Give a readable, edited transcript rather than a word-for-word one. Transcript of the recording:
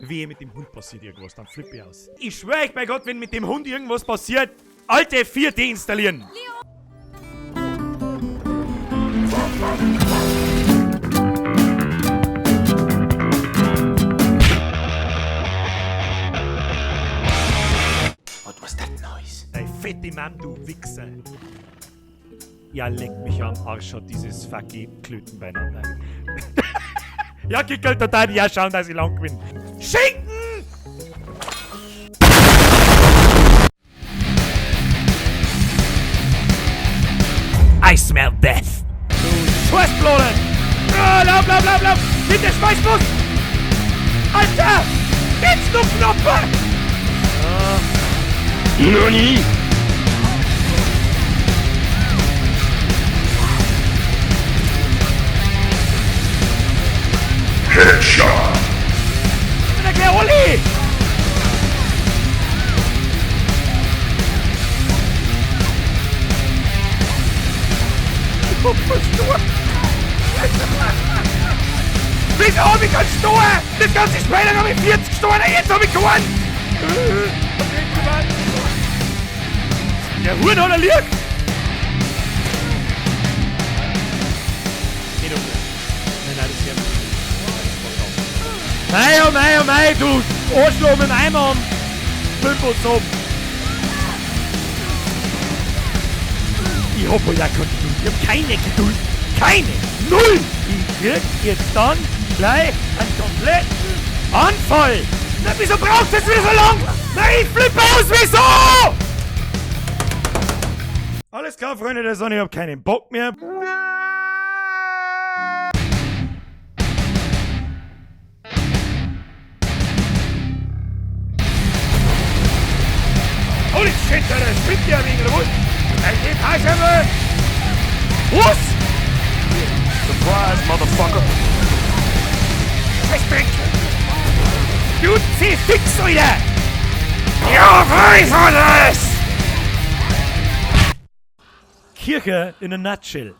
Wehe, mit dem Hund passiert irgendwas, dann flippe ich aus. Ich schwöre euch bei Gott, wenn mit dem Hund irgendwas passiert, alte 4 deinstallieren. What was that noise? Ey, fette Mann, du Wichser. Ja, leck mich am Arsch, hat dieses fucking Klöten beieinander. Ja, Kickel, total, ja, schauen, dass ich lang bin. Schinken! I smell death. Du Scheißbloden! Lauf, lauf, lauf, lauf! Bitte, Schmeißbus! Alter! Jetzt du Knoppe! NANI? Headshot! Der Olli! Wieso hab ich keinen Stor? Das ganze Spiel lang hab ich 40 Stor, jetzt hab ich keinen! Der Huren hat er liegt! Nein, oh nein, oh nein, du Arschloch mit dem Eimer am Pimpels rum. Ich hab ja keine Geduld, ich hab keine Geduld, keine, null. Ich krieg jetzt dann gleich einen kompletten Anfall. Na, wieso braucht das wieder so lang? Nein, ich flippe aus, wieso? Alles klar, Freunde der Sonne, ich hab keinen Bock mehr. Holy shit, Alter, spinnt ja wegen der Wund. Ich geb Haschemme. Was? Surprise, motherfucker! Respekt. Du zieh fix, Alter. Ja, weiß alles. Kirche in a nutshell.